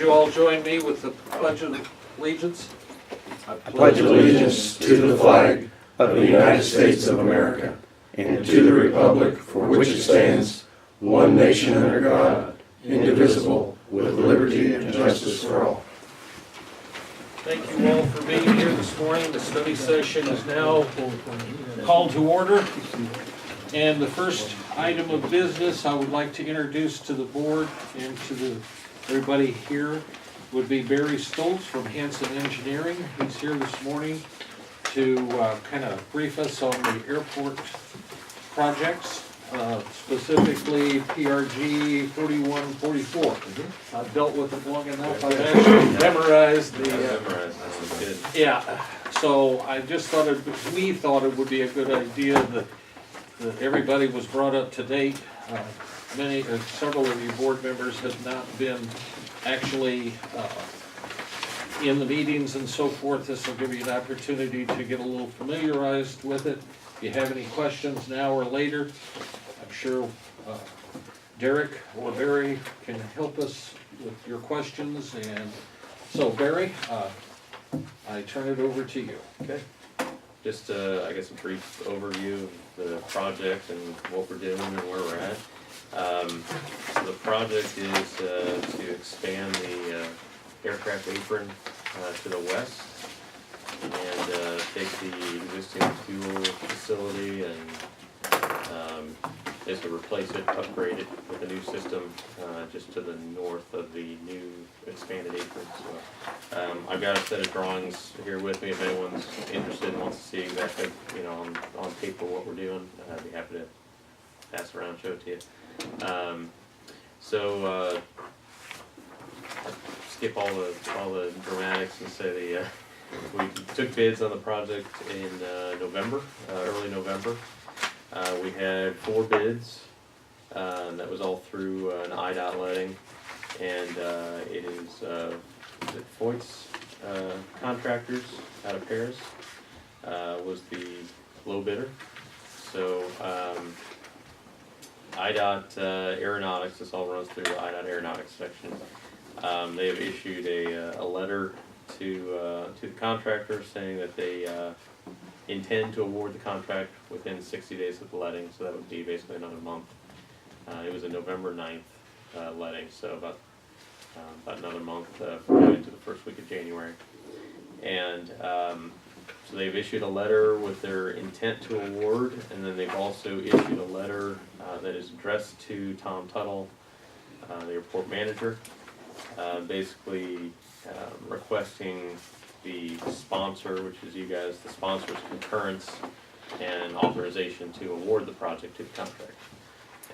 you all join me with the Pledge of Allegiance? I pledge allegiance to the flag of the United States of America and to the republic for which it stands, one nation under God, indivisible, with liberty and justice for all. Thank you all for being here this morning. The study session is now called to order. And the first item of business I would like to introduce to the board and to everybody here would be Barry Stoltz from Hanson Engineering. He's here this morning to kind of brief us on the airport projects, specifically PRG 4144. I've dealt with it long enough. I've actually memorized the. Yeah. So I just thought we thought it would be a good idea that everybody was brought up to date. Several of you board members have not been actually in the meetings and so forth. This will give you an opportunity to get a little familiarized with it. If you have any questions now or later, I'm sure Derek or Barry can help us with your questions. And so Barry, I turn it over to you. Okay. Just, I guess, a brief overview of the project and what we're doing and where we're at. So the project is to expand the aircraft apron to the west and take the existing fuel facility and basically replace it, upgrade it with a new system just to the north of the new expanded apron. So I've got a set of drawings here with me if anyone's interested and wants to see exactly, on paper what we're doing. I'd be happy to pass around and show it to you. I'll skip all the dramatics and say we took bids on the project in November, early November. We had 4 bids, and that was all through an IDOT letting, and it is Foyt's Contractors out of Paris was the low bidder. So IDOT Aeronautics, this all runs through the IDOT Aeronautics section. They have issued a letter to the contractor saying that they intend to award the contract within 60 days of the letting, so that would be basically another month. It was a November 9th letting, so about another month into the first week of January. And so they've issued a letter with their intent to award, and then they've also issued a letter that is addressed to Tom Tuttle, the airport manager, basically requesting the sponsor, which is you guys, the sponsor's concurrence and authorization to award the project to the contract.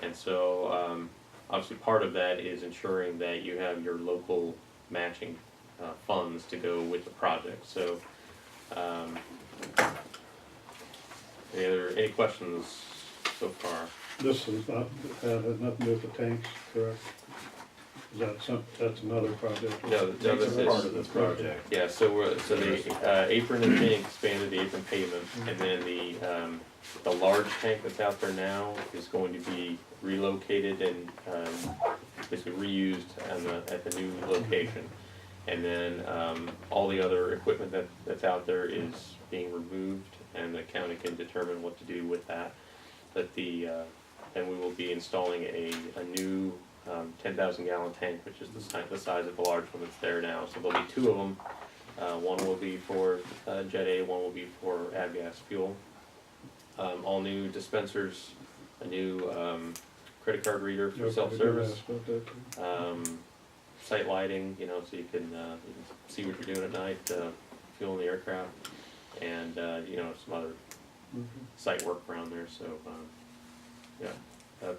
And so obviously part of that is ensuring that you have your local matching funds to go with the project. So any questions so far? This is not, has nothing to do with the tanks, correct? Is that that's another project? No, this is part of this project. Yeah, so the apron is being expanded, the apron pavement, and then the large tank that's out there now is going to be relocated and basically reused at the new location. And then all the other equipment that's out there is being removed, and the county can determine what to do with that. But and we will be installing a new 10,000 gallon tank, which is the size of the large one that's there now. So there'll be 2 of them. One will be for Jet A, one will be for avgas fuel. All new dispensers, a new credit card reader for self-service, site lighting, so you can see what you're doing at night, fueling the aircraft, and some other site work around there. So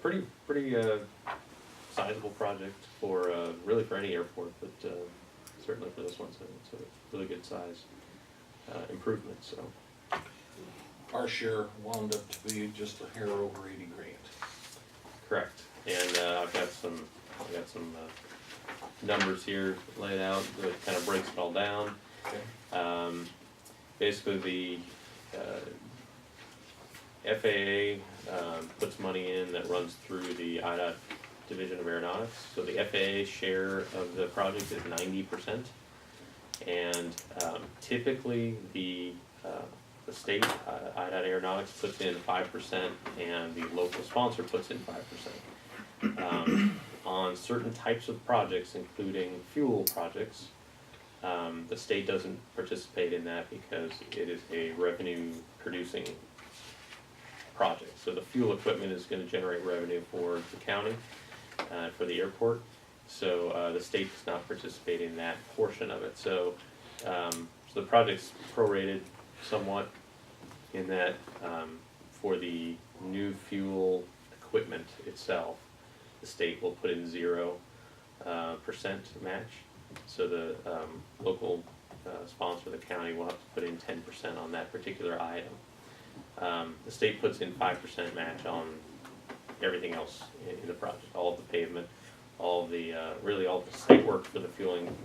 pretty sizable project for really for any airport, but certainly for this one, so it's a really good size improvement. So Our share wound up to be just a hair over 80 grand. correct, and I've got some numbers here laid out that kind of breaks it all down. Okay. Basically, the FAA puts money in that runs through the IDOT Division of Aeronautics. So the FAA share of the project is 90%. And typically the state, IDOT Aeronautics, puts in 5% and the local sponsor puts in 5%. On certain types of projects, including fuel projects, the state doesn't participate in that because it is a revenue producing project. So the fuel equipment is gonna generate revenue for the county, for the airport. So the state does not participate in that portion of it. So, so the project's prorated somewhat in that for the new fuel equipment itself, the state will put in 0% match. So the local sponsor, the county, will have to put in 10% on that particular item. The state puts in 5% match on everything else in the project, all of the pavement, all the really all the state work for the fueling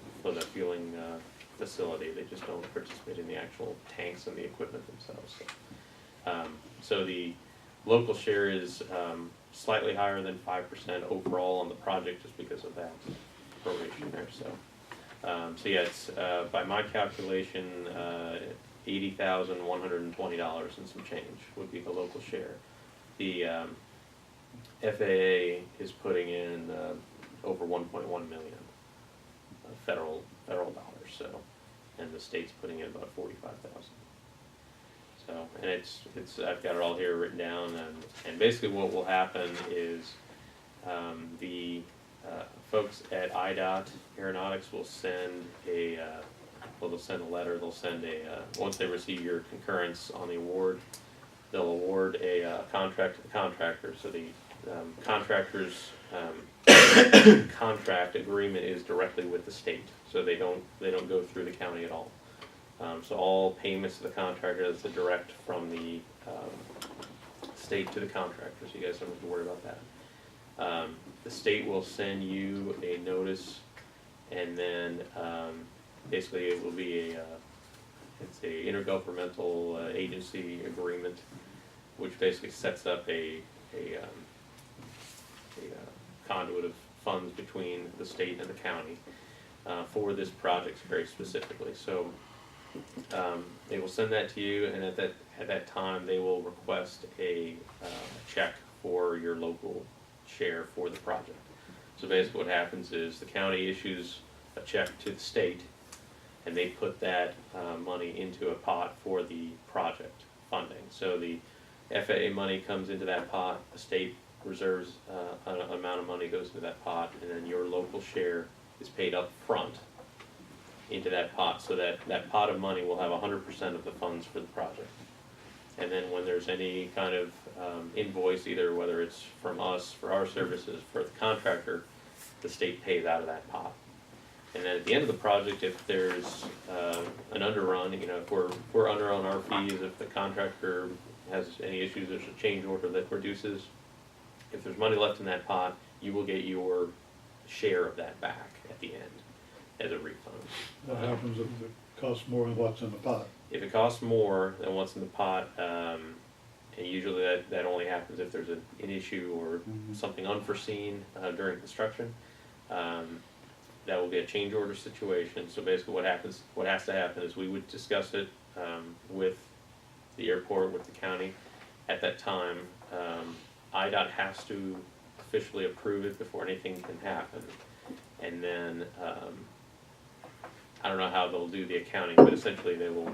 facility. They just don't participate in the actual tanks and the equipment themselves. So the local share is slightly higher than 5% overall on the project, just because of that proration there. So yeah, it's by my calculation, $80,120 and some change would be the local share. The FAA is putting in over 1.1 million federal dollars. So, and the state's putting in about 45,000. So, and it's I've got it all here written down, and basically what will happen is the folks at IDOT Aeronautics will send a they'll send a letter. They'll send once they receive your concurrence on the award, they'll award a contract to the contractor. So the contractor's contract agreement is directly with the state, so they don't go through the county at all. So all payments to the contractor is direct from the state to the contractor, so you guys don't have to worry about that. The state will send you a notice, and then basically it will be it's a intergovernmental agency agreement, which basically sets up a conduit of funds between the state and the county for this project very specifically. So they will send that to you, and at that time they will request a check for your local share for the project. So basically what happens is the county issues a check to the state, and they put that money into a pot for the project funding. So the FAA money comes into that pot, the state reserves an amount of money goes into that pot, and then your local share is paid up front into that pot, so that pot of money will have 100% of the funds for the project. And then when there's any kind of invoice, either whether it's from us for our services, for the contractor, the state pays out of that pot. And then at the end of the project, if there's an underrun, if we're under on our fees, if the contractor has any issues, there's a change order that produces, if there's money left in that pot, you will get your share of that back at the end as a refund. What happens if it costs more than what's in the pot? If it costs more than what's in the pot, and usually that only happens if there's an issue or something unforeseen during construction, that will be a change order situation. So basically what has to happen is we would discuss it with the airport, with the county. At that time, IDOT has to officially approve it before anything can happen. And then, I don't know how they'll do the accounting, but essentially they will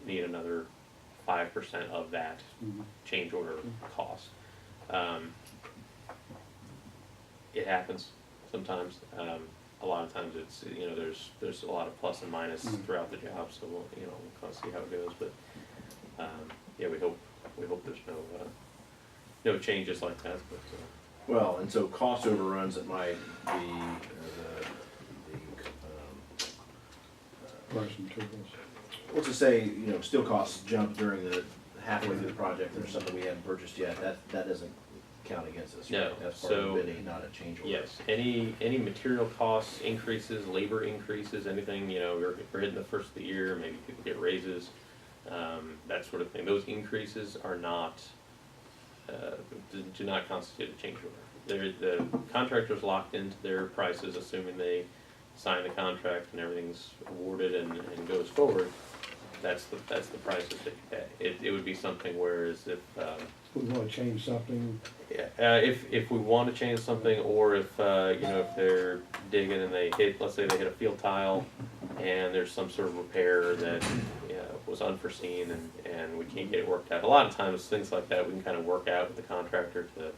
need another 5% of that change order cost. It happens sometimes. A lot of times it's, there's a lot of plus and minus throughout the job, so we'll kind of see how it goes. But yeah, we hope there's no changes like that. But Well, and so cost overruns that might be Price materials. let's just say, steel costs jump during the halfway through the project, and there's something we haven't purchased yet, that doesn't count against us, right? No, That's part of the bidding, not a change order. yes, any material costs increases, labor increases, anything, we're hitting the first of the year, maybe people get raises, that sort of thing. Those increases are not, do not constitute a change order. the contractor's locked into their prices, assuming they sign the contract and everything's awarded and goes forward. That's the price that they pay. It would be something whereas if, We wanna change something, if we want to change something, or if, if they're digging and they hit, let's say they hit a field tile, and there's some sort of repair that, was unforeseen, and we can't get it worked out. A lot of times, things like that, we can kind of work out with the contractor to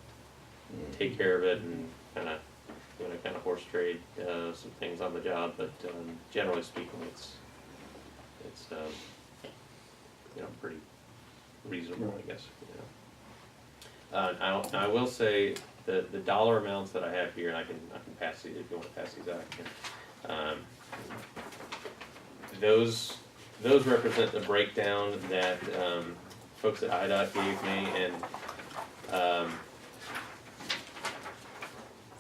take care of it and kind of horse trade, some things on the job, but, generally speaking, it's, pretty reasonable, I guess, I will say the dollar amounts that I have here, and I can pass these if you want to pass these out. I can. Those represent the breakdown that folks at IDOT gave me, and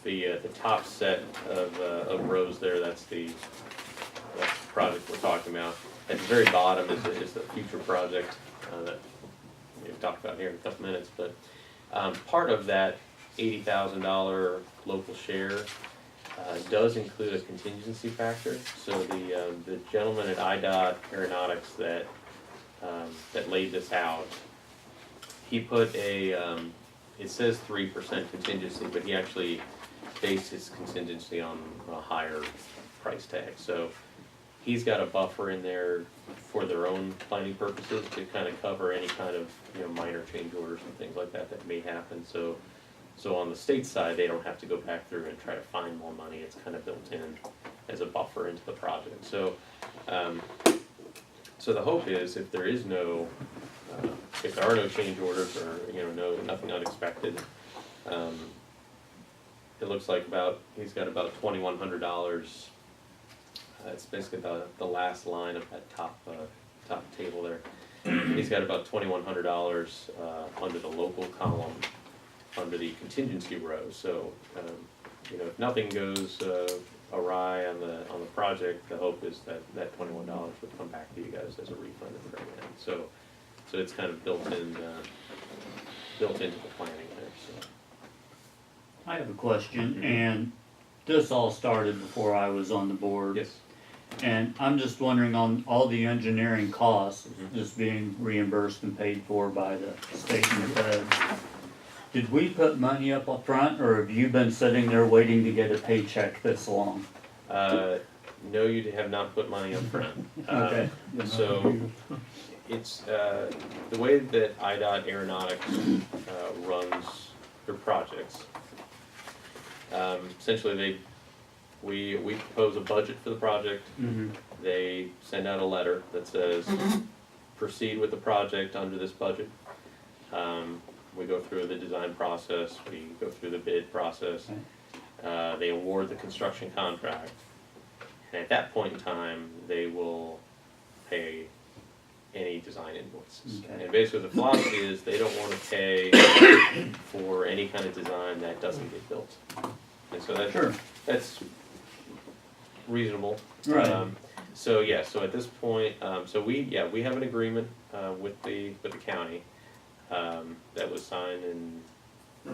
the top set of rows there. That's the project we're talking about. At the very bottom is the future project that we'll talk about here in a couple minutes, but. Part of that $80,000 local share does include a contingency factor. So the gentleman at IDOT Aeronautics that laid this out, he put it says 3% contingency, but he actually based his contingency on a higher price tag. So he's got a buffer in there for their own planning purposes to kind of cover any kind of minor change orders and things like that may happen. So on the state side, they don't have to go back through and try to find more money. It's kind of built in as a buffer into the project. So so the hope is if there is if there are no change orders or nothing unexpected, it looks like he's got about $2,100. It's basically the last line of that top table there. He's got about $2,100 under the local column, under the contingency row. So, if nothing goes awry on the project, the hope is that $21 would come back to you guys as a refund at the very end. So it's kind of built into the planning there. So. I have a question, and this all started before I was on the board. Yes. And I'm just wondering on all the engineering costs just being reimbursed and paid for by the state and the feds. Did we put money up front, or have you been sitting there waiting to get a paycheck this long? No, you have not put money up front. Okay. So it's the way that IDOT Aeronautics runs their projects. Essentially, we propose a budget for the project. Mm-hmm. They send out a letter that says, proceed with the project under this budget. We go through the design process, we go through the bid process. They award the construction contract. And at that point in time, they will pay any design invoices. Okay. And basically the philosophy is they don't want to pay for any kind of design that doesn't get built. And so that's reasonable. Right. So at this point, we have an agreement with the county that was signed in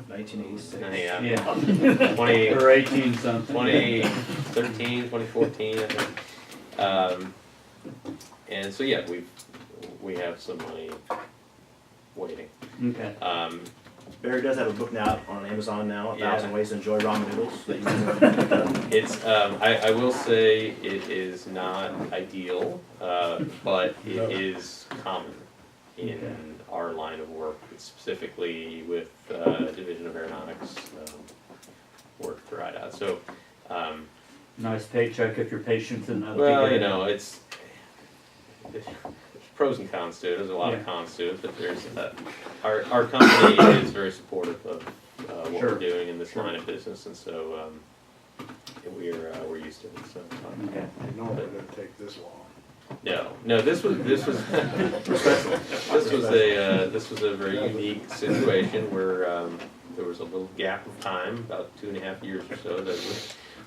1986. Yeah. 20, Or 18 something. 2013, 2014, I think. And so we have some money waiting. Okay. Barry does have a book now on Amazon now, 1,000 Ways to Enjoy Ramen Noodles. That you can It's I will say it is not ideal, but it is common in our line of work, specifically with Division of Aeronautics work for IDOT. So, Nice paycheck if you're patient enough. well, to get it. there's pros and cons to it. There's a lot Yeah. of cons to it, but there's our company is very supportive of what Sure. we're doing in this line of business, and so we're used to it. So. Okay. normally it doesn't take this long. No. This was this was a very unique situation where there was a little gap of time, about 2.5 years or so, that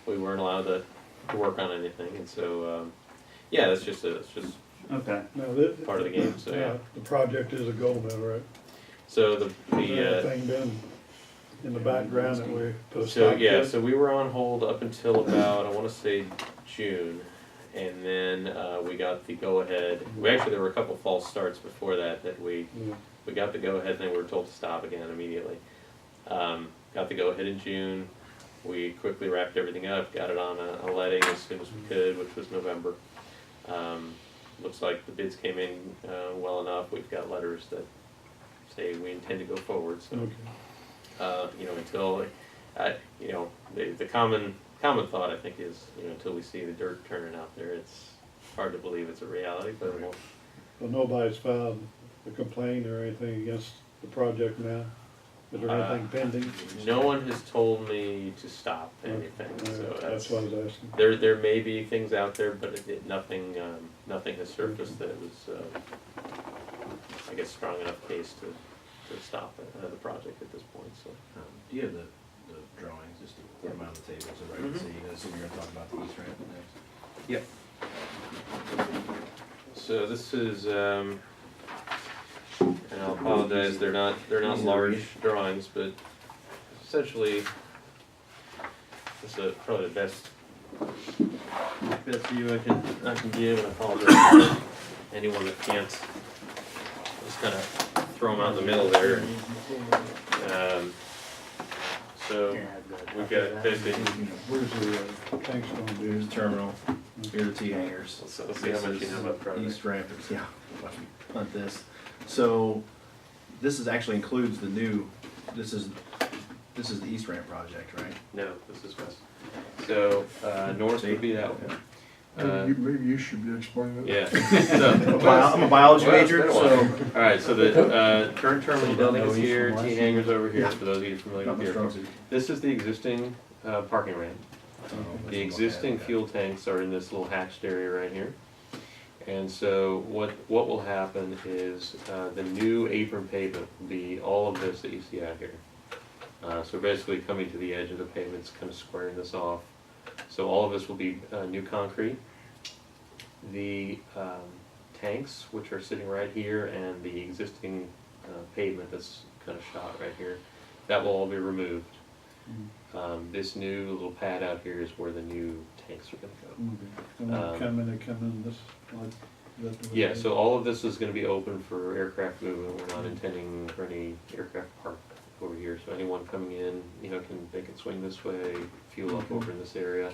we weren't allowed to work on anything, and so it's just Okay. Now, part of the game. So the project is a gold medal, right? so Has everything been in the background that we put a So, stop yeah, to? so we were on hold up until about, I wanna say June, and then, we got the go-ahead. There were a couple false starts before that, Yeah. we got the go-ahead, and then we were told to stop again immediately. Got the go-ahead in June, we quickly wrapped everything up, got it on a letting as soon as we could, which was November. Looks like the bids came in, well enough, we've got letters that say we intend to go forward, so. Okay. Until, the common thought, I think, is, until we see the dirt turning out there, it's hard to believe it's a reality, but we'll. Well, nobody's filed a complaint or anything against the project now? Is there anything pending? No one has told me to stop anything, so That's what I was asking. there may be things out there, but nothing has surfaced that was, I guess, strong enough case to stop the project at this point, so. Do you have the drawings, just to put them on the table so everybody can see? I assume you're gonna talk about the east ramp next. Yep. So this is, and I'll apologize, they're not large drawings, but essentially, this is probably the best view I can give, and I apologize to anyone that can't. Just kind of throw them out in the middle there. So we've got basically. Where's the tanks gonna be? Here's the terminal, here are the T-hangers. Let's see how much you know about the project. East ramp, yeah, watch me punt this. So, this actually includes the new, this is the east ramp project, right? No, this is west. So north would be that one. Maybe you should be explaining it. Yeah. I'm a biology major, so. All right, so the current terminal building is here, T-hangers over here, for those of you familiar with the airport. This is the existing parking ramp. The existing fuel tanks are in this little hatched area right here. And so what will happen is the new apron pavement will be all of this that you see out here. So basically coming to the edge of the pavement, it's kind of squaring this off. So all of this will be new concrete. The tanks, which are sitting right here, and the existing pavement that's kind of shot right here, that will all be removed. This new little pad out here is where the new tanks are gonna go. And when they come in this, like, that the way Yeah, they- so all of this is gonna be open for aircraft movement. We're not intending for any aircraft park over here, so anyone coming in, they can swing this way, fuel up over in this area.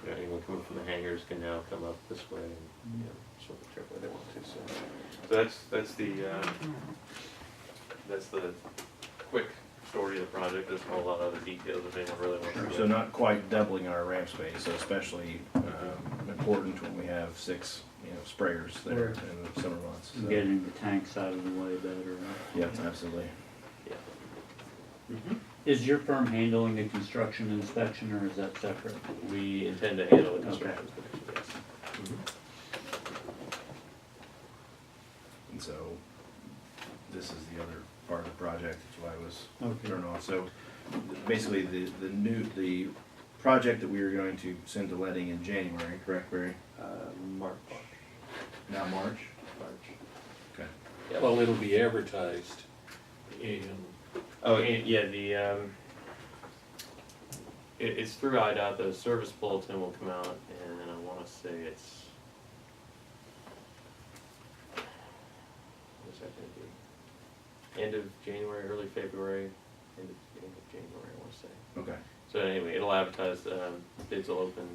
Anyone coming from the hangars can now come up this way and, sort of whichever way they want to, so that's the quick story of the project. There's a whole lot of other details if anyone really wants to. So not quite doubling our ramp space, so especially important when we have 6, sprayers there in the summer months. So, Getting the tanks out of the way better. yeah, absolutely. Is your firm handling the construction inspection, or is that separate? We intend to handle the construction inspection, yes. And so, this is the other part of the project, that's why I was Okay. turned off. So, basically, the project that we are going to send to letting in January, correct, Barry? March. Now March? March. Okay. Well, it'll be advertised in, Oh, and yeah, it's through IDOT, the service bulletin will come out, and I wanna say it's, what's that gonna be? End of January, early February, end of January, I wanna say. Okay. So anyway, it'll advertise, bids will open.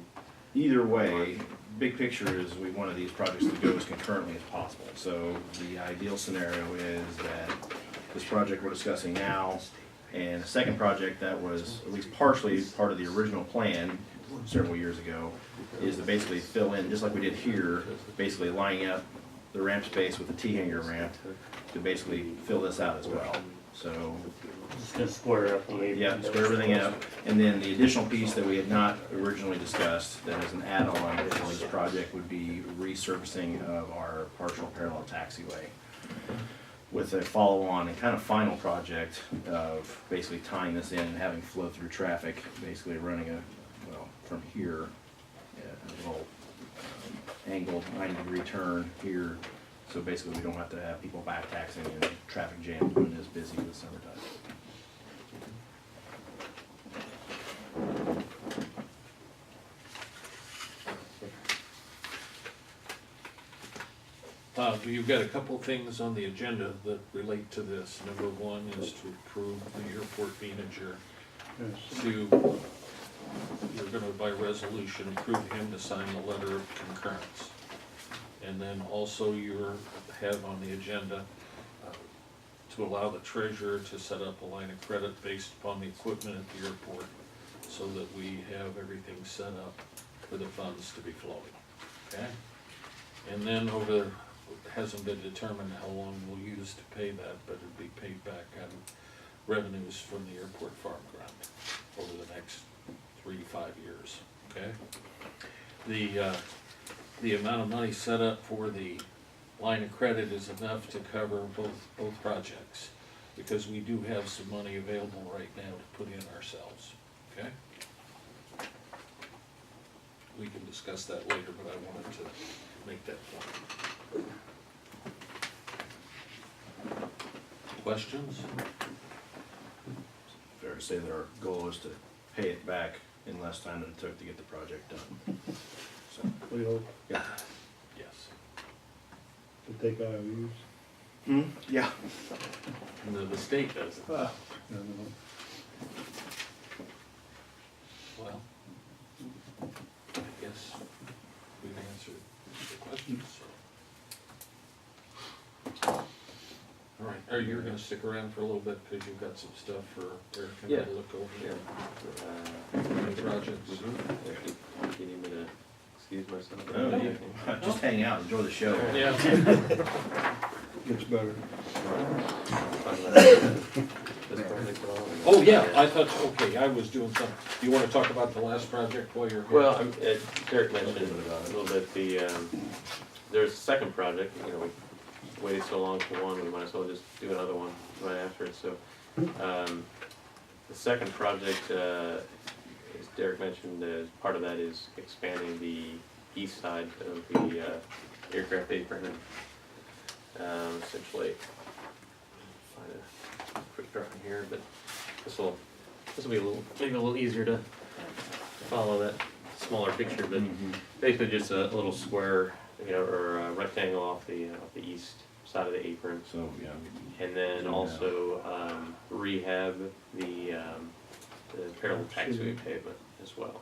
Either way, big picture is we wanted these projects to go as concurrently as possible. So the ideal scenario is that this project we're discussing now and a second project that was at least partially part of the original plan several years ago is to basically fill in, just like we did here, basically lining up the ramp space with the T-hanger ramp to basically fill this out as well. So, Just gonna square up the apron. yeah, square everything up. And then the additional piece that we had not originally discussed, that is an add-on for this project, would be resurfacing of our partial parallel taxiway, with a follow-on and kind of final project of basically tying this in and having flow through traffic, basically running from here, a little angled 90-degree turn here. So basically we don't have to have people back taxing and traffic jams when it is busy with summertime. You've got a couple things on the agenda that relate to this. Number one is to approve the airport manager Yes. to, you're gonna by resolution approve him to sign the letter of concurrence. And then also you have on the agenda to allow the treasurer to set up a line of credit based upon the equipment at the airport so that we have everything set up for the funds to be flowing, okay? And then it hasn't been determined how long we'll use to pay that, but it'll be paid back out of revenues from the airport farm grant over the next 3 to 5 years, okay? The amount of money set up for the line of credit is enough to cover both projects, because we do have some money available right now to put in ourselves, okay? We can discuss that later, but I wanted to make that point. Questions? Fair to say that our goal is to pay it back in less time than it took to get the project done. So, We hope yeah. Yes. to take IOUs. Yeah. The state does it. I don't know. Well, I guess we've answered the questions, so. All right, are you gonna stick around for a little bit, because you've got some stuff for Eric and me Yeah. to look over? Yeah. The projects. You need me to excuse myself? No, you- just hang out, enjoy the show. Yeah. Gets better. Oh, yeah, I thought, okay, I was doing something. You wanna talk about the last project while you're here? Well, Derek mentioned a little bit, there's a second project, you know, we waited so long for one, we might as well just do another one right after it, so. The second project, as Derek mentioned, part of that is expanding the east side of the aircraft apron and essentially, find a quick drawing here, but this will be maybe a little easier to follow that smaller picture, but basically just a little square, you know, or a rectangle off the east side of the apron. So, yeah. And then also rehab the parallel taxiway pavement as well.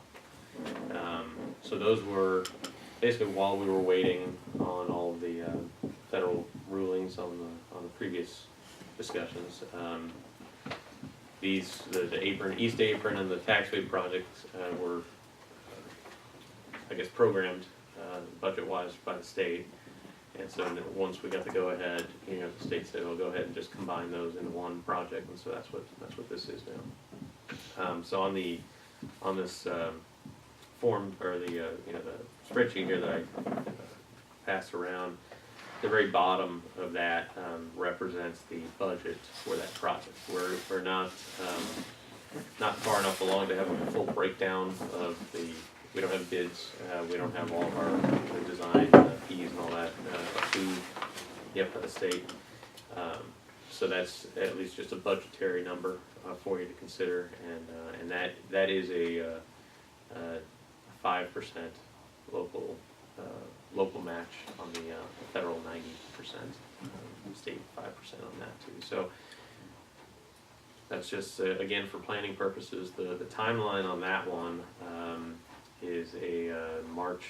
So those were basically while we were waiting on all of the federal rulings on the previous discussions. The apron, east apron, and the taxiway projects were, I guess, programmed budget-wise by the state. And so once we got the go-ahead, you know, the state said, "Well, go ahead and just combine those into one project," and so that's what this is now. So on this form, or the you know, the spreadsheet here that I passed around, the very bottom of that represents the budget for that project. We're not far enough along to have a full breakdown of the. We don't have bids, we don't have all of our design fees and all that approved yet by the state. So that's at least just a budgetary number for you to consider, and that is a 5% local match on the federal 90%, state 5% on that too. So that's just again for planning purposes. The timeline on that one is a March,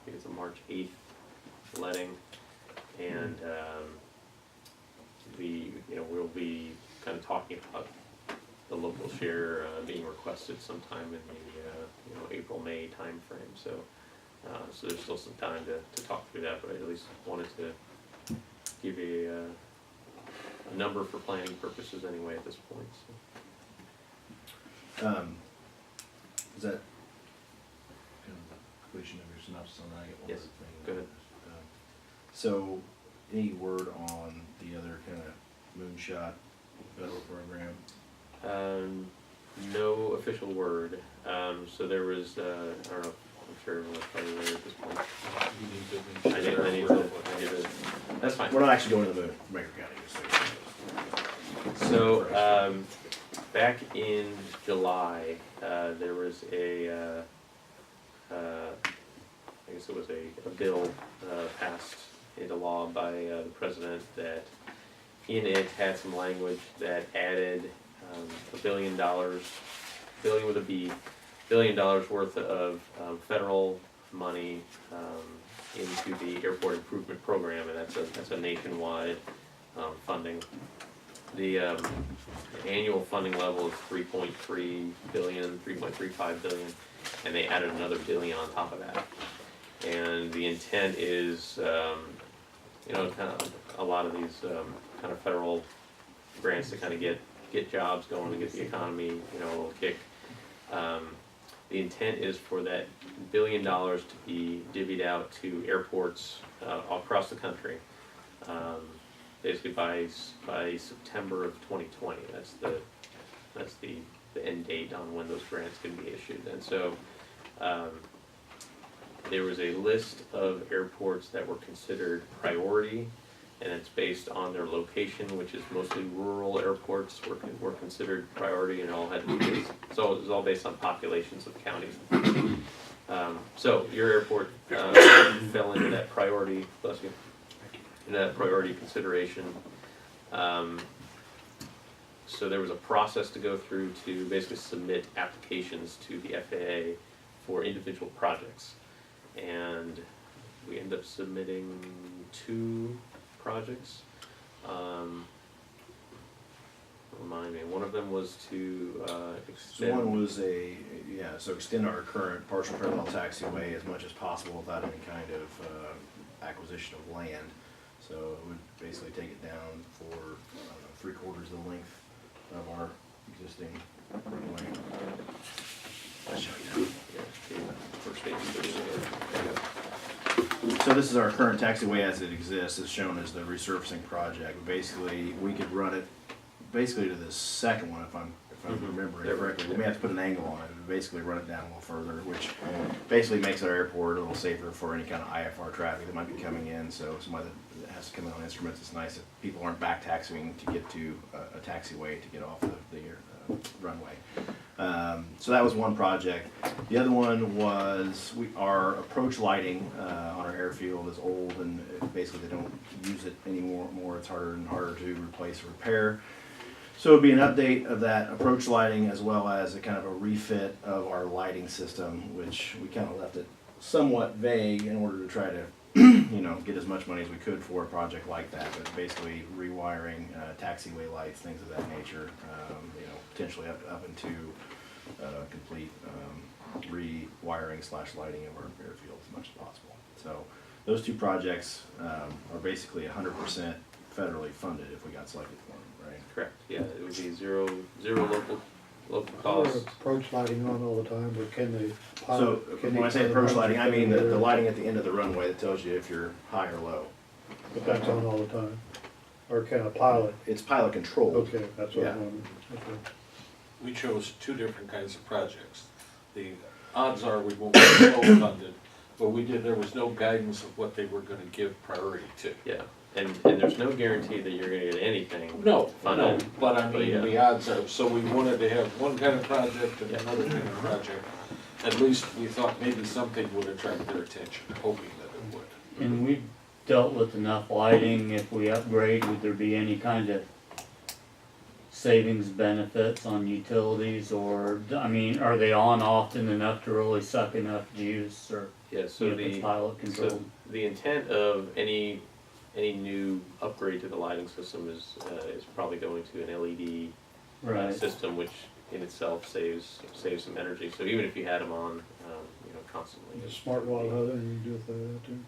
I think it's a March 8th letting, and we'll be kind of talking about the local share being requested sometime in the April-May timeframe. So there's still some time to talk through that, but I at least wanted to give you a number for planning purposes anyway at this point. So. Is that kind of the completion of your synopsis on that? I get one Yes, other thing. go ahead. So, any word on the other kind of moonshot federal program? No official word. So there was, I don't know, I'm sure everyone's probably aware at this point. I need to, that's fine. We're not actually going to the moon, Baker County, just so. So, back in July, there was I guess it was a bill passed into law law by the president that in it had some language that added $1 billion, billion with a B, $1 billion worth of federal money into the airport improvement program, and that's a nationwide funding. The annual funding level is 3.3 billion, 3.35 billion, and they added another billion on top of that. And the intent is, you know, kind of a lot of these kind of federal grants to kind of get jobs going and get the economy, you know, a little kick. The intent is for that $1 billion to be divvied out to airports all across the country. Basically by September of 2020. That's the end date on when those grants can be issued. And so there was a list of airports that were considered priority, and it's based on their location, which is mostly rural airports were considered priority, and all had to be based. So it was all based on populations of counties. So your airport fell into that priority. Bless you. That priority consideration. So there was a process to go through to basically submit applications to the FAA for individual projects. And we ended up submitting 2 projects. Remind me, one of them was to So extend. one was so extend our current partial parallel taxiway as much as possible without any kind of acquisition of land. So it would basically take it down for, I don't know, 3/4 of the length of our existing lane. I'll show you. First page. So this is our current taxiway as it exists, as shown as the resurfacing project. Basically, we could run it basically to the second one, if I'm remembering correctly. We may have to put an angle on it, but basically run it down a little further, which basically makes our airport a little safer for any kind of IFR traffic that might be coming in. So somebody that has to come in on instruments, it's nice if people aren't back taxiing to get to a taxiway to get off the runway. So that was one project. The other one was our approach lighting on our airfield is old, and basically they don't use it anymore. It's harder and harder to replace or repair. So it would be an update of that approach lighting, as well as a kind of a refit of our lighting system, which we kind of left it somewhat vague in order to try to get as much money as we could for a project like that. But basically rewiring taxiway lights, things of that nature, potentially up into complete rewiring / lighting of our airfield as much as possible. So those 2 projects are basically 100% federally funded if we got selected for them, right? Correct. Yeah, it would be zero local Are costs. approach lighting on all the time, or can they? So when I say approach lighting, I mean the lighting at the end of the runway that tells you if you're high or low. But that's on all the time? Or can a pilot? It's pilot controlled. Okay, that's what Yeah. I'm wondering. Okay. We chose 2 different kinds of projects. The odds are we won't be full funded, but there was no guidance of what they were gonna give priority to. Yeah, and there's no guarantee that you're gonna get anything. No, Funded. but I mean, Yeah. the odds are, so we wanted to have one kind of project and Yeah. another kind of project. At least we thought maybe something would attract their attention, hoping that it would. And we've dealt with enough lighting. If we upgrade, would there be any kind of savings benefits on utilities, or, I mean, are they on often enough to really suck enough juice, or Yeah, so if it's pilot so controlled? the intent of any new upgrade to the lighting system is probably going to an LED Right. system, which in itself saves some energy. So even if you had them on, constantly. The smart wall other, and you do it that too?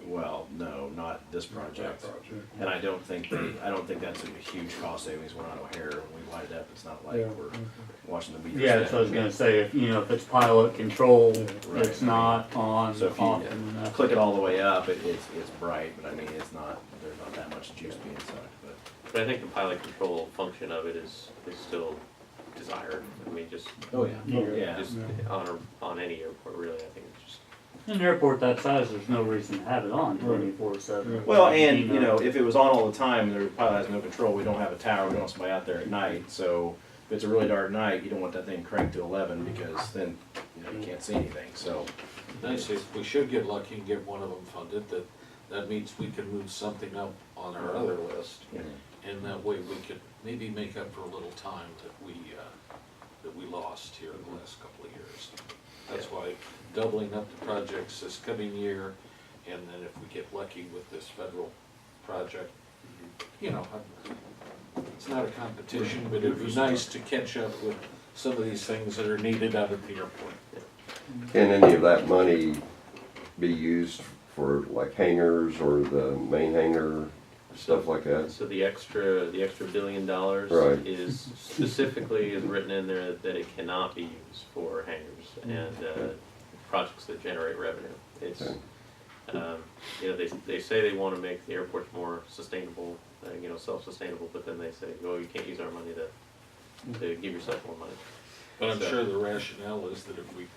Well, no, not this project. And I don't think that's a huge cost savings. We're not O'Hare when we light it up. It's not like Yeah, we're okay. watching the meter. Yeah, that's what I was gonna say, if it's pilot controlled, Right. it's not on So if you often enough. click it all the way up, it's bright, but I mean, there's not that much juice being sucked, but. But I think the pilot control function of it is still desired. I mean, just Oh, yeah. Yeah. just on any airport, really. I think it's just. In an airport that size, there's no reason to have it on 24/7. Well, and, if it was on all the time, the pilot has no control, we don't have a tower, we don't have somebody out there at night, so if it's a really dark night, you don't want that thing cranked to 11, because then, you can't see anything, so. Nice, if we should get lucky and get one of them funded, that that means we can move something up on our other list. Yeah. And that way we could maybe make up for a little time that we lost here in the last couple of years. That's why doubling up the projects this coming year, and then if we get lucky with this federal project, you know, it's not a competition, but it'd be nice to catch up with some of these things that are needed out at the airport. Can any of that money be used for like hangars or the main hangar, stuff like that? So the extra $1 billion Right. is specifically is written in there that it cannot be used for hangars and projects that generate revenue. It's, Okay. you know, they say they want to make the airports more sustainable, you know, self-sustainable, but then they say, well, you can't use our money to give yourself more money. But I'm So- sure the rationale is that if we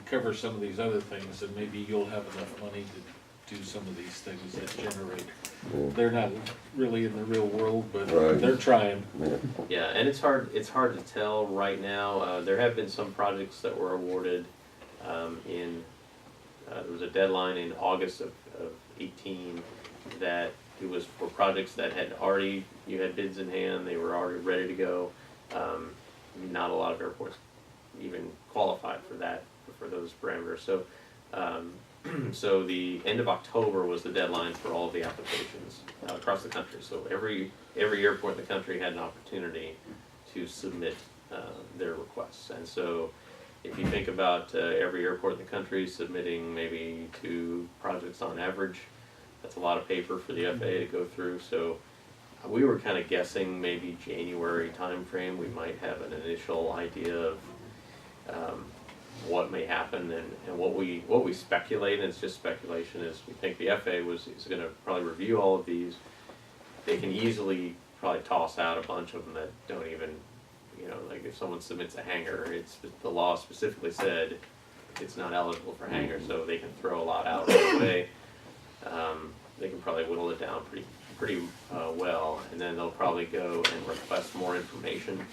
cover some of these other things, then maybe you'll have enough money to do some of these things that generate. Yeah. They're not really in the real world, but Right. they're trying. Yeah. Yeah, and it's hard to tell right now. There have been some projects that were awarded there was a deadline in August of 18 that it was for projects that had already, you had bids in hand, they were already ready to go. Not a lot of airports even qualified for that, for those parameters. So, so the end of October was the deadline for all of the applications across the country. So every airport in the country had an opportunity to submit their requests. And so if you think about every airport in the country submitting maybe 2 projects on average, that's a lot of paper for the FAA to go through. So we were kind of guessing maybe January timeframe, we might have an initial idea of what may happen, and what we speculate, and it's just speculation, is we think the FAA is going to probably review all of these. They can easily probably toss out a bunch of them that don't even, you know, like if someone submits a hangar, it's the law specifically said it's not eligible for hangar, so they can throw a lot out right away. They can probably whittle it down pretty well, and then they'll probably go and request more information,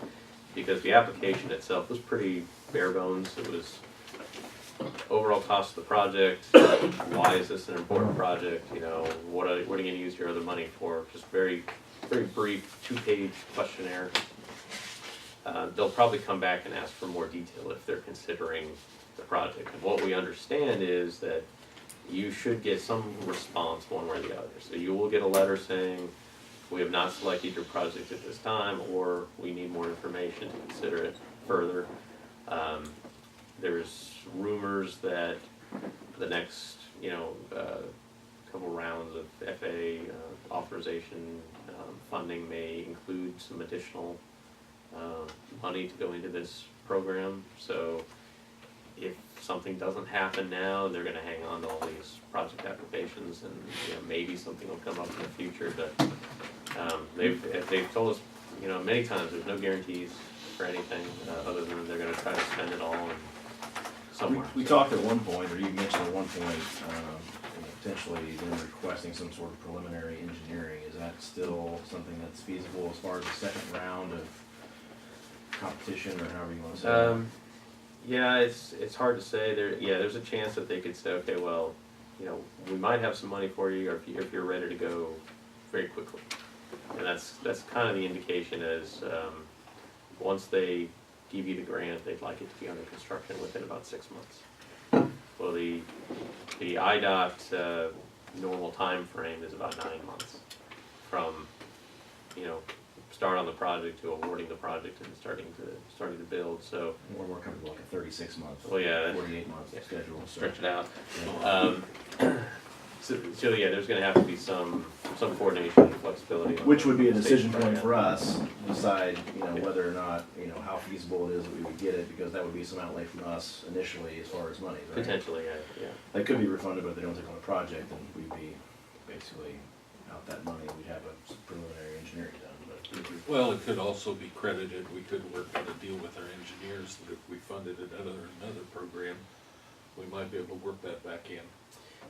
because the application itself was pretty bare bones. It was overall cost of the project, why is this an important project, you know, what are you going to use your other money for, just very brief 2-page questionnaire. They'll probably come back and ask for more detail if they're considering the project. And what we understand is that you should get some response one way or the other. So you will get a letter saying, we have not selected your project at this time, or we need more information to consider it further. There's rumors that the next, you know, couple rounds of FAA authorization funding may include some additional money to go into this program. So if something doesn't happen now, they're going to hang on to all these project applications, and you know, maybe something will come up in the future. But they've told us, you know, many times there's no guarantees for anything other than they're going to try to spend it all somewhere. We talked at one point, or you mentioned at one point, potentially them requesting some sort of preliminary engineering. Is that still something that's feasible as far as the second round of competition, or however you want to say it? Yeah, it's hard to say. There's a chance that they could say, okay, well, you know, we might have some money for you, or if you're ready to go very quickly. And that's kind of the indication is once they give you the grant, they'd like it to be under construction within about 6 months. Well, the IDOT normal time frame is about 9 months from, you know, start on the project to awarding the project and starting to build. So We're more comfortable like a 36-month, Well, yeah, 48-month schedule. So. stretch it out. So yeah, there's going to have to be some coordination and flexibility. on Which would be a the decision state point plan. for us, decide, you know, whether or not, you know, how feasible it is that we would get it, because that would be some outlay from us initially as far as money, right? Potentially, yeah. They could be refunded, but if they don't take on the project, then we'd be basically out that money, we'd have a preliminary engineering done, but. Well, it could also be credited, we could work out a deal with our engineers that if we funded another program, we might be able to work that back in.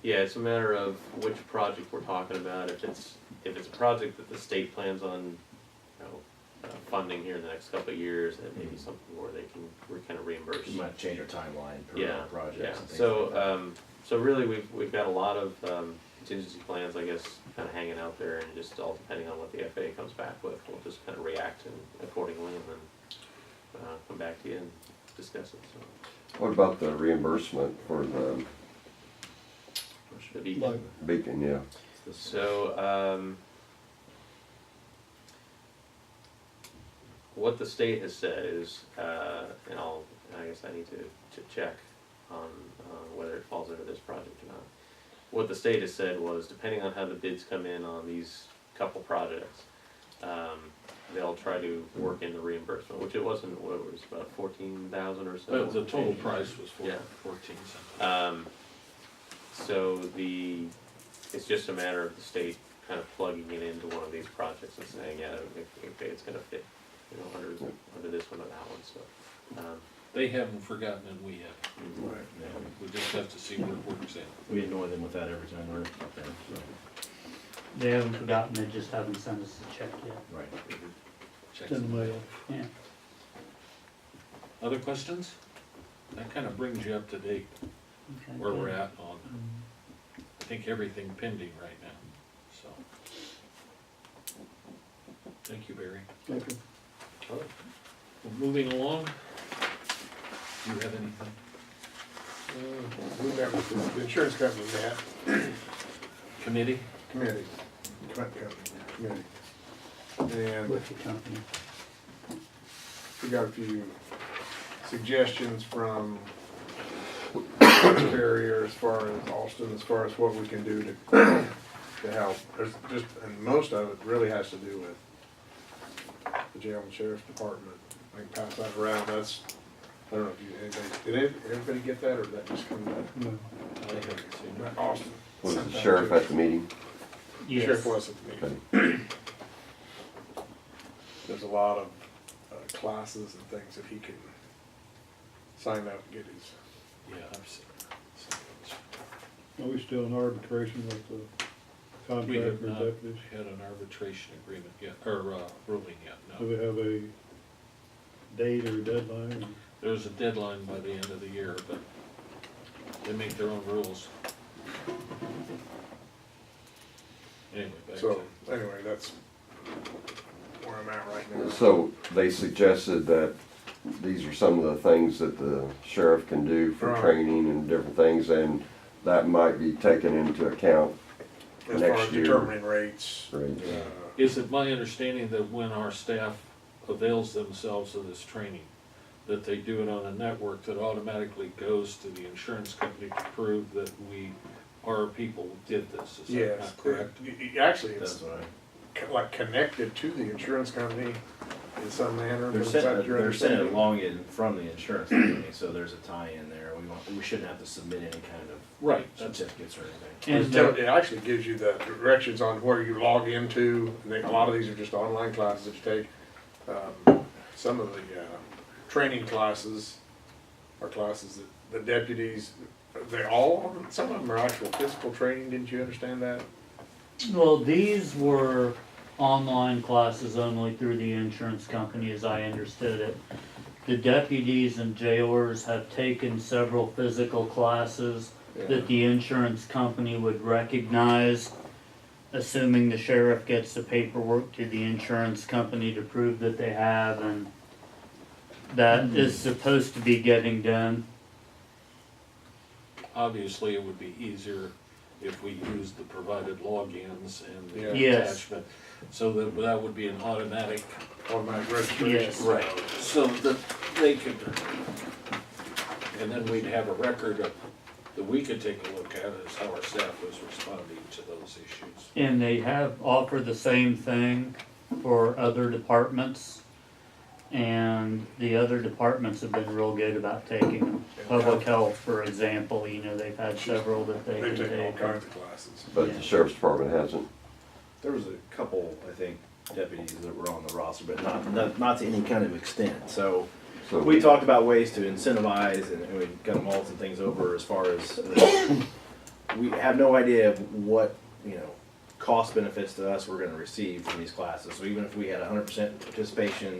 Yeah, it's a matter of which project we're talking about. If it's a project that the state plans on, you know, funding here in the next couple of years, then maybe something where we're kind of reimbursed. We might change our timeline per Yeah, projects yeah. and things like that. So really, we've got a lot of contingency plans, I guess, kind of hanging out there, and just all depending on what the FAA comes back with, we'll just kind of react accordingly, and then come back to you and discuss it, so. What about the reimbursement for the The beacon. beacon, yeah? So, what the state has said is, and I guess I need to check on whether it falls under this project or not. What the state has said was, depending on how the bids come in on these couple projects, they'll try to work in the reimbursement, which it wasn't, what it was, about 14,000 or so. The total price was Yeah. 14 something. So it's just a matter of the state kind of plugging it into one of these projects and saying, yeah, okay, it's gonna fit, you know, under this one or that one, so. They haven't forgotten and we have. Right. Yeah. We just have to see where it works in. We annoy them with that every time we're up there, so. They haven't forgotten, they just haven't sent us a check yet. Right. Check Send some- them mail. Yeah. Other questions? That kind of brings you up to date Okay, where we're good. at on, I think, everything pending right now, so. Thank you, Barry. Thank you. Well, moving along, do you have anything? We met with the insurance company, Matt, Committee? committee, committee. And With the company. we got a few suggestions from Barrier as far as Austin, as far as what we can do to help. There's just, and most of it really has to do with the jail and sheriff's department. I can pass that around, that's, I don't know if you, did everybody get that, or did that just come back? No. I haven't seen it. Austin. Was sent the that sheriff to- at the meeting? Yes. Sheriff was at the meeting. There's a lot of classes and things that he can sign up and get his. Yeah, I've seen it. Are we still in arbitration with the We have contractor not deputies? had an arbitration agreement yet, or ruling yet, Do no. we have a date or deadline? There's a deadline by the end of the year, but they make their own rules. Anyway, back to. So, anyway, that's where I'm at right now. So they suggested that these are some of the things that the sheriff can do for Right. training and different things, and that might be taken into account. As far next as year. determining rates. Right. Is it my understanding that when our staff avails themselves of this training, that they do it on a network that automatically goes to the insurance company to prove that our people did this? Is that Yes, not correct? Actually, That's it's right. like connected to the insurance company in some manner. but They're is that sending, your they're sending understanding? along in from the insurance company, so there's a tie-in there. We shouldn't have to submit any kind of Right, that's, certificates or anything. And It actually gives you the directions on where you log into. A lot of these are just online classes that you take. Some of the training classes are classes that the deputies, some of them are actual physical training. Didn't you understand that? Well, these were online classes only through the insurance company, as I understood it. The deputies and jailers have taken several physical classes that the insurance company would recognize, assuming the sheriff gets the paperwork to the insurance company to prove that they have, and that is supposed to be getting done. obviously, it would be easier if we used the provided logins and the Yeah. Yes. attachment. So that would be an automatic. Automatic registration. Yes. Right. So that they could, and then we'd have a record of, that we could take a look at as how our staff was responding to those issues. And they have offered the same thing for other departments. And the other departments have been real good about taking them. Public health, for example, you know, they've had several that they They've can taken all take. kinds of classes. But Yeah. the sheriff's department hasn't. There was a couple, I think, deputies that were on the roster, but not to any kind of extent. So So we talked about ways to incentivize, and we kind of mulled some things over as far as we have no idea of what, cost benefits to us we're going to receive from these classes. So even if we had 100% participation,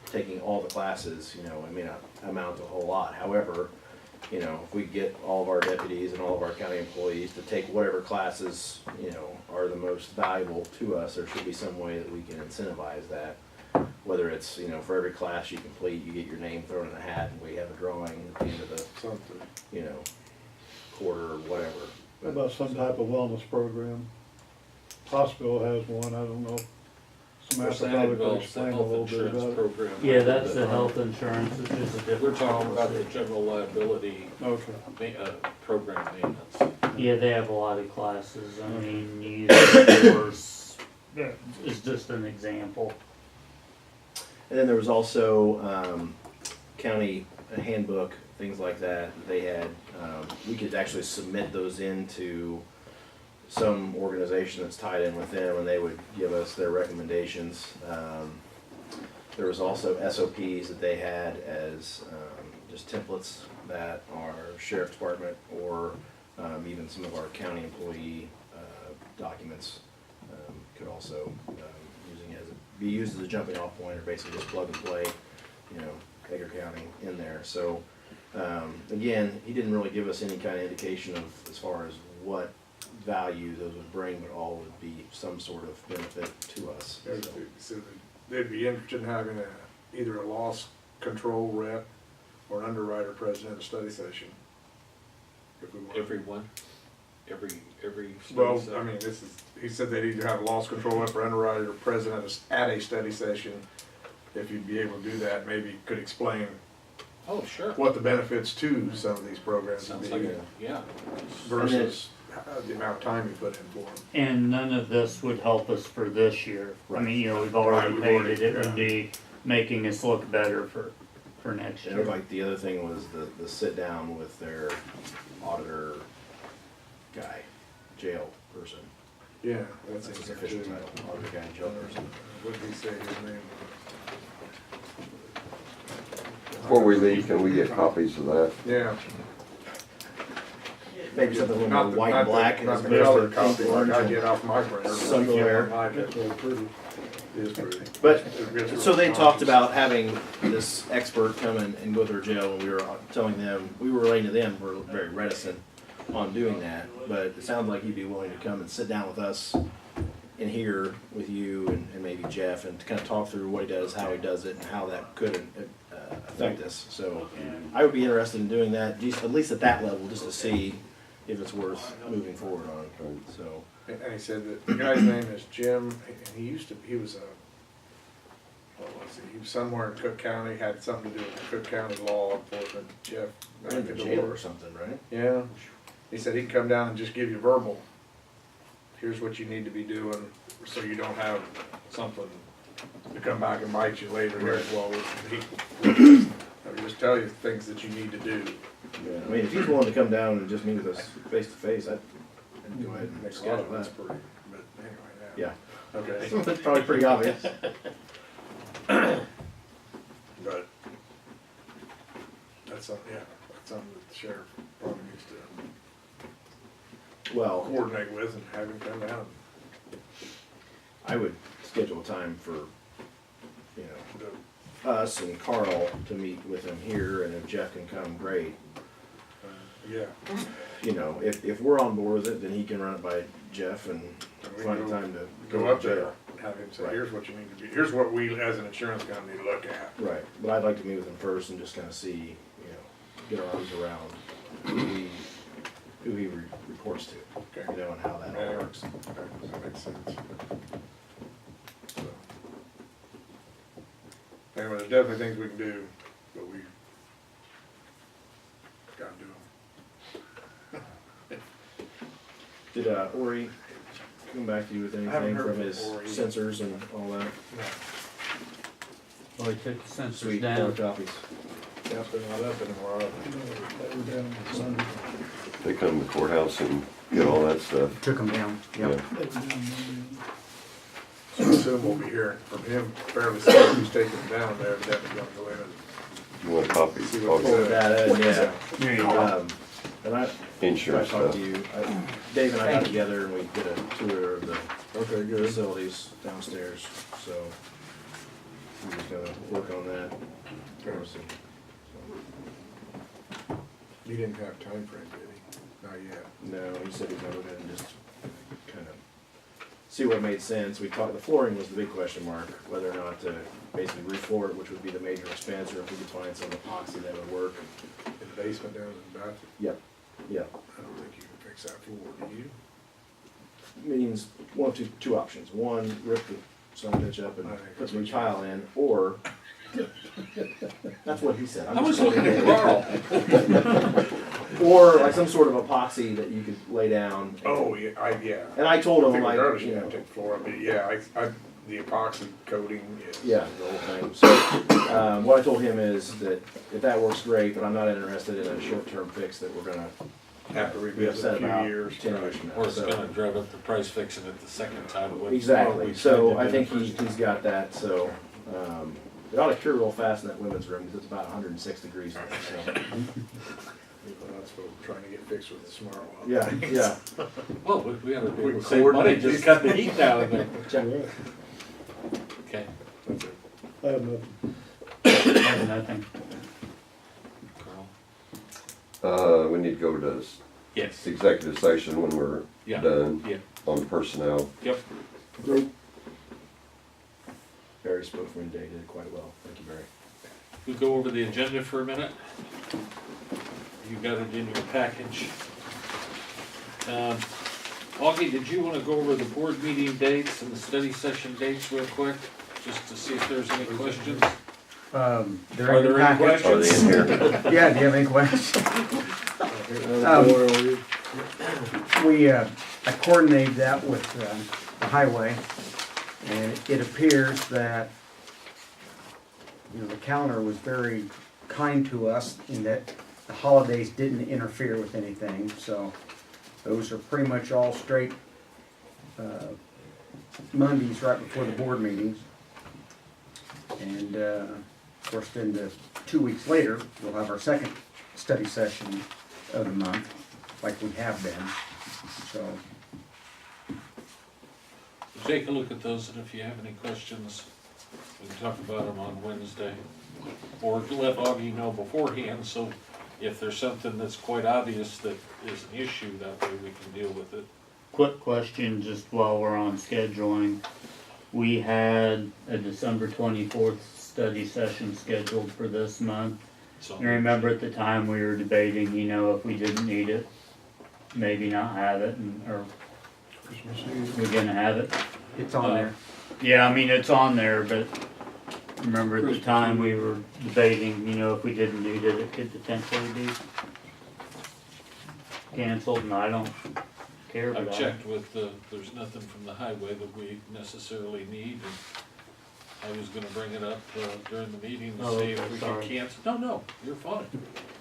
taking all the classes, it may not amount to a whole lot. However, you know, if we get all of our deputies and all of our county employees to take whatever classes, you know, are the most valuable to us, there should be some way that we can incentivize that. Whether it's, you know, for every class you complete, you get your name thrown in a hat and we have a drawing at the end of the, Something. you know, quarter or whatever. What about some type of wellness program? Hospital has one, I don't know. Samantha probably could Develops the explain a health little bit insurance about it. program. Yeah, that's the health insurance, it's just a different We're talking about the policy. general liability Okay. program maintenance. Yeah, they have a lot of classes, I mean, you use the course, it's just an example. And then there was also county handbook, things like that. They had, we could actually submit those into some organization that's tied in with them, and they would give us their recommendations. There was also SOPs that they had as just templates that our sheriff department or even some of our county employee documents could also be used as a jumping off point, or basically just plug and play, you know, Edgar County in there. So again, he didn't really give us any kind of indication of as far as what value those would bring, but all would be some sort of benefit to us. So they'd be interested in having either a loss control rep or an underwriter present at a study session. If we want. Everyone, every Well, study I mean, he said they'd either have a loss control rep or underwriter present at a study session. If you'd be able to do that, maybe could explain Oh, sure. what the benefits to some of these programs would Sounds be like, yeah. versus the amount of time you put in for them. And none of this would help us for this year. I mean, you know, we've already Right, we've paid already- it, it yeah. would be making us look better for next And year. like the other thing was the sit down with their auditor guy, jail person. Yeah, that's That's his interesting. official title, auditor guy, jail person. What did he say his name Before we leave, can we get copies of that? was? Yeah. Maybe something a little Not more the- white not and the- black as Not the opposed colored to copy pink, like orange, I and get off my printer. but sun you can't glare. like That's it. really pretty. It is pretty. But, It gets real so they talked conscious. about having this expert come in and go through jail, and we were telling them, we were relating to them, we're very reticent on doing that, but it sounds like he'd be willing to come and sit down with us in here with you and maybe Jeff, and to kind of talk through what he does, how he does it, and how that could affect us. So I would be interested in doing that, just at least at that level, just to see if it's worth moving forward on, so. And he said that the guy's name is Jim, and he was he was somewhere in Cook County, had something to do with Cook County law enforcement, Jeff. In the jail or something, right? Yeah, he said he'd come down and just give you verbal, here's what you need to be doing, so you don't have something to come back and bite you later here as well. I would just tell you things that you need to do. Yeah, I mean, if he's willing to come down and just meet with us face to face, I'd go ahead and Makes a lot schedule of that's that. pretty, but anyway, yeah. Yeah, Okay, that's probably pretty obvious. but that's something, yeah, that's something that the sheriff probably needs to Well, coordinate with and have him come down. I would schedule a time for, you know, and do us and Carl to meet with him here, and if Jeff can come, great. it. Yeah. You know, if we're on board with it, then he can run it by Jeff and And we find a go- time to Go up there, jail. and have him say, Right. here's what you need to do, here's what we as an insurance company look at. Right, but I'd like to meet with him first and just kind of see, you know, get our arms around who he reports to, Okay. you know, and how that Yeah. all works. Okay, that makes sense. So. Anyway, there's definitely things we can do, but we gotta do them. Did Ori come back to you with haven't anything heard from from his Ori. sensors and all that? Oh, he took the sensors Sweet, down. copies. Yeah, they're not up anymore, are they? They were down on Sunday. They come to the courthouse and get all that stuff. Took them down, Yeah. yep. They were down Monday. So I assume we'll be hearing from him fairly soon, he's taking them down there, definitely gonna go in and You want copies? See what Forward that, yeah. There you go. And I Insurance talked stuff. to you, Dave and I got together and we did a tour of the Okay, good. facilities downstairs, so we're just gonna work on that. Okay. Promising. He didn't have time frame, did he? Not yet. No, he said he'd go ahead and just kind of see what made sense. We talked, the flooring was the big question mark, whether or not to basically re-floor it, which would be the major expense, or if we could find some epoxy that would work. In the basement down in the bathroom. Yep, yep. I don't think you can fix that floor, do you? Means one of two options. One, rip the son of a bitch up and I think put that's some what you- tile in, or that's what he said. I'm I was just looking at Carl. Or like some sort of epoxy that you could lay down. Oh, yeah, yeah. And I told I him, think like, regardless, you you know, have to take the floor up, but yeah, the epoxy coating is. yeah, the whole thing. So, what I told him is that if that works, great, but I'm not interested in a short-term fix that we're gonna Have to be revisit upset a few about years. 10 years from now. Or it's So- gonna drive up the price fixing it the second time. What Exactly, we so tried to I do think the first he's got that, so, it ought to cure real fast in that women's room, because it's about 106 degrees there, so. Well, that's what we're trying to get fixed with the smart one. Yeah, yeah. Well, we ought to be We able to save money, coordinate just these. cut the heat down in there. Check. Right. Okay. That's it. I have nothing. I have nothing. Carl? We need to go to Yes, executive session when we're yeah, done yeah, on personnel. yep. Barry spoke for me today, did quite well, thank you, Barry. We'll go over the agenda for a minute. You got it in your package. Augie, did you want to go over the board meeting dates and the study session dates real quick? Just to see if there's any questions? There Are are there any any packets. Are they in here? Yeah, do you have any questions? I coordinated that with the highway, and it appears that, you know, the calendar was very kind to us in that the holidays didn't interfere with anything, so those are pretty much all straight Mondays right before the board meetings. And of course, then 2 weeks later, we'll have our second study session of the month, like we have been, so. Take a look at those, and if you have any questions, we can talk about them on Wednesday. Or let Augie know beforehand, so if there's something that's quite obvious that is an issue, that way we can deal with it. Quick question, just while we're on scheduling. We had a December 24th study session scheduled for this month. So, I remember at the time we were debating, you know, if we didn't need it, maybe not have it, or Christmas Eve. we're gonna have it. It's on there. Yeah, I mean, it's on there, but remember at the time we were debating, you know, if we didn't need it, it could potentially be canceled, and I don't care I've about it. checked with there's nothing from the highway that we necessarily need, and I was gonna bring it up during the meeting to Oh, see if okay, we could sorry. cancel. No, you're fine.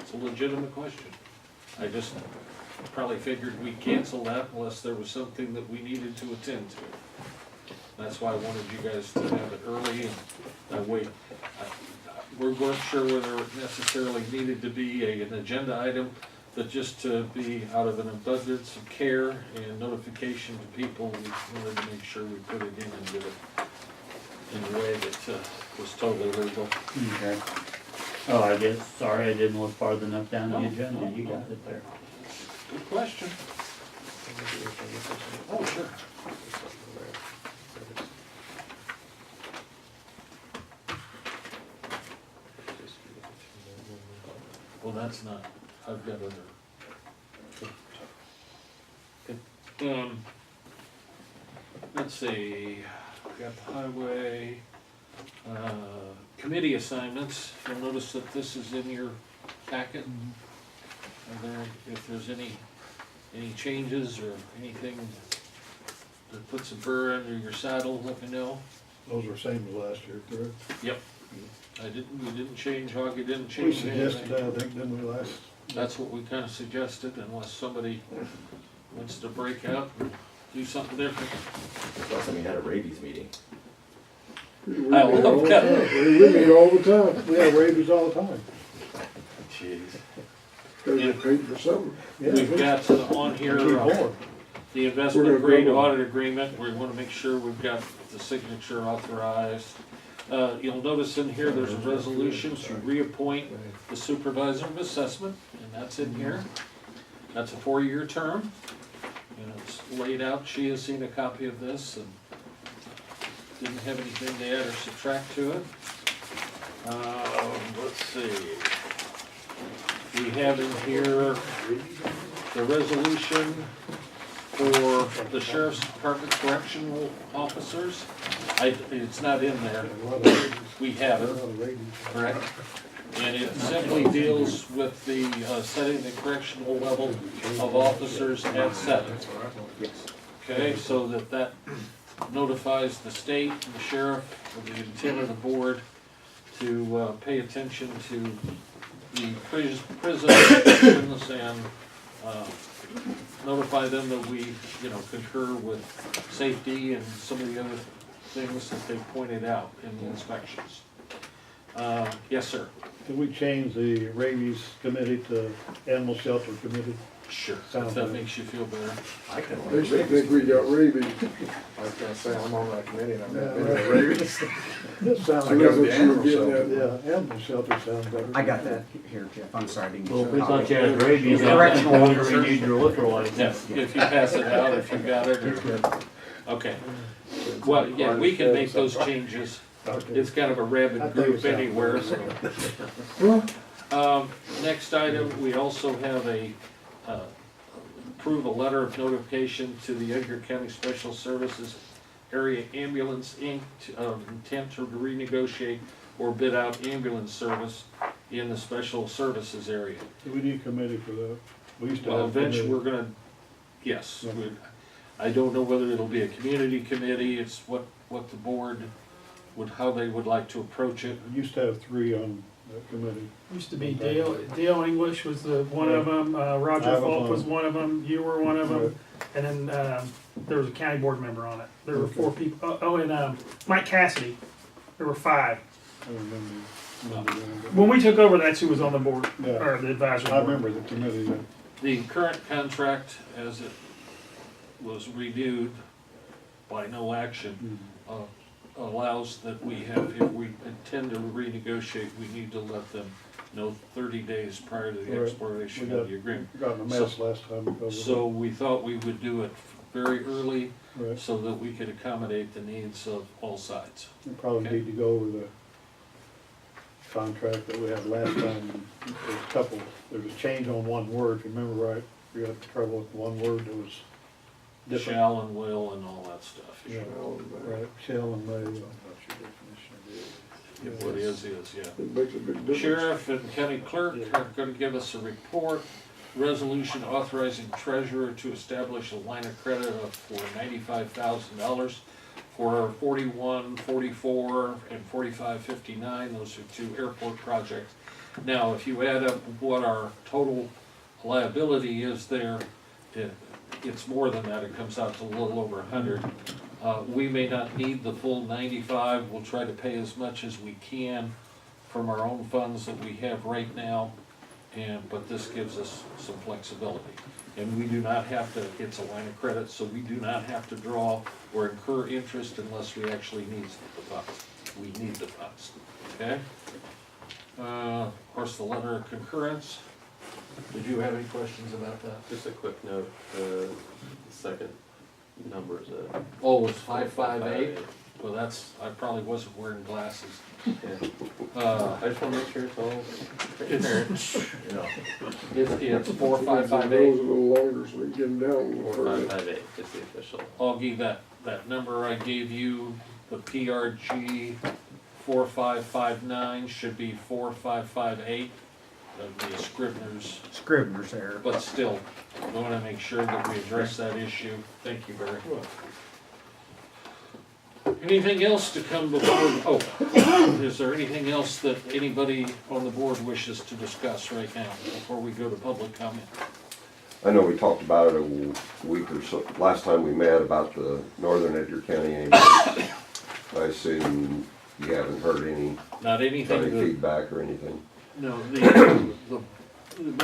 It's a legitimate question. I just probably figured we'd cancel that unless there was something that we needed to attend to. That's why I wanted you guys to have it early, and that way, we weren't sure whether it necessarily needed to be an agenda item, but just to be out of an abundance of care and notification to people, we wanted to make sure we put it in and did it in a way that was totally legal. Okay. Oh, I guess, sorry, I didn't look farther enough down the No, agenda, no, you no. got it there. Good question. Oh, sure. Well, that's not, I've got other. Let's see, we got the highway, committee assignments. You'll notice that this is in your packet. Are there, if there's any changes or anything that puts a burr under your saddle, let me know. Those were same as last year, correct? Yep. We didn't change, Augie didn't We change suggested anything. that, I think, didn't we, last? That's what we kinda suggested, unless somebody wants to break out and do something different. Last time we had a rabies meeting. I love that. We meet all the time, we have rabies all the time. Jeez. Cause Yeah. paid for something. We've got on here, the investment grade audit agreement, we wanna make sure we've got the signature authorized. You'll notice in here, there's a resolution to reappoint the supervisor of assessment, and and that's in here. That's a 4-year term, and it's laid out. She has seen a copy of this and didn't have anything to add or subtract to it. Let's see. We have in here the resolution for the sheriff's department correctional officers. It's not in there. We have it, correct? And it simply deals with the setting the correctional level of officers at 7. Okay, so that notifies the state and the sheriff of the intent of the board to pay attention to the prisons and notify them that we, concur with safety and some of the other things that they pointed out in the inspections. Yes, sir. Can we change the rabies committee to animal shelter committee? Sure. If Sounds that good. makes you feel better. I can. They should think we got rabies. I was gonna say, I'm on that committee and I'm Yeah, not right. rabies. That sounds I good. got the That's what you were animal getting shelter. at. Yeah, animal shelter sounds better. I got that here, Jeff, I'm sorry, I didn't Well, get if we your thought copy. you had rabies, Correctional we officer. need your liquor license. If you pass it out, if you got it, or, okay. Well, yeah, we can make those changes. Okay. It's kind of a rabid I think group so. anywhere, so. Next item, we also have approve a letter of notification to the Edgar County Special Services Area Ambulance Inc. Of intent to renegotiate or bid out ambulance service in the special services area. Do we need a committee for that? We used to Well, have. a eventually, committee. we're gonna, yes, Okay. I don't know whether it'll be a community committee, it's what the board how they would like to approach it. We used to have 3 on that committee. Used to be Dale English was the one of them, Roger I was Falk on was it. one of them, you were one of them, Right. and then, there was a county board member on it. There were Okay. 4 people, and, Mike Cassidy, there were 5. I remember that. When we took over, that's who was on the board, Yeah. or the advisory I board. remember the committee. Yeah. The current contract, as it was renewed by no action, allows that we have, if we intend to renegotiate, we need to let them know 30 days prior to the Right. expiration We of the agreement. We got in a mess last time because of So we thought we would do it very early it. Right. so that we could accommodate the needs of all sides. We probably Okay. need to go over the contract that we had last time. There's a change on one word, if you remember right. We had trouble with one word that was different. Shall and will and all that stuff. Yeah, right, shall and may. What is, yeah. It makes a big difference. Sheriff and county clerk are gonna give us a report. Resolution authorizing treasurer to establish a line of credit for $95,000 for 41, 44, and 4559. Those are 2 airport projects. Now, if you add up what our total liability is there, it's more than that. It comes out to a little over 100. We may not need the full 95. We'll try to pay as much as we can from our own funds that we have right now, but this gives us some flexibility. And we do not have to, it's a line of credit, so we do not have to draw or incur interest unless we actually need the funds. We need the funds, okay? Of course, the letter of concurrence. Did you have any questions about that? Just a quick note, the second number is Oh, it's 558? Well, I probably wasn't wearing glasses. yeah. Uh, I just wanna make sure it's all transparent. It's Those 4558. a little longer so we can get them down a little further. 4558 is the official. Augie, that number I gave you, the PRG 4559 should be 4558. That'd be a Scrivener's, error. but still, we wanna make sure that we address that issue. Thank you, Barry. Anything else to come before, is there anything else that anybody on the board wishes to discuss right now before we go to public comment? I know we talked about it a week or so, last time we met, about the Northern Edgar County ambulance. I assume you haven't heard any Not anything that, feedback or anything? no, the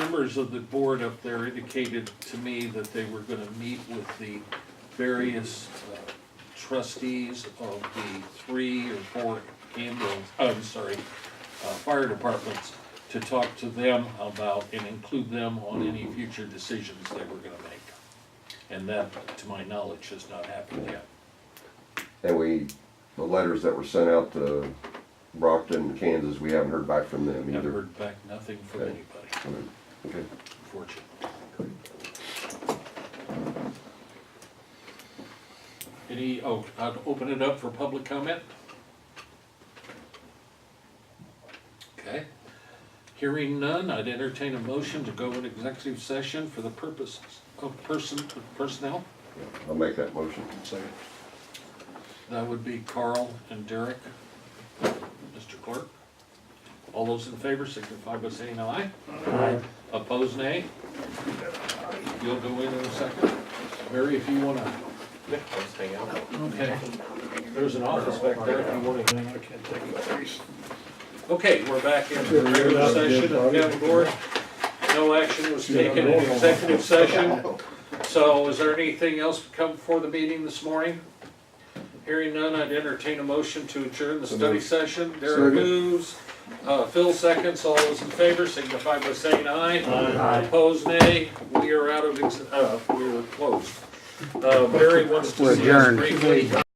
members of the board up there indicated to me that they were gonna meet with the various trustees of the 3 or 4 fire departments to talk to them about and include them on any future decisions they were gonna make. And that, to my knowledge, has not happened yet. And the letters that were sent out to Brockton, Kansas, we haven't heard back from them I've either. heard back nothing from Okay. anybody, Okay. unfortunately. I'll open it up for public comment. Okay. Hearing none, I'd entertain a motion to go in executive session for the purposes of personnel. I'll make that motion. Second. That would be Carl and Derek. Mr. Clerk. All those in favor signify by saying aye. Aye. Opposed, nay. You'll go in a second. Mary, if you wanna. Yeah, I'll just hang out. Okay. There's an office back there if you wanna. I can't take it. Okay, we're back in regular session of the county board. No action was taken in executive session. So is there anything else to come before the meeting this morning? Hearing none, I'd entertain a motion to adjourn the study session. Derek moves, Phil seconds. All those in favor signify by saying aye. Aye. Opposed, nay. We are out of, we are closed. Barry wants to We're see us adjourned. briefly.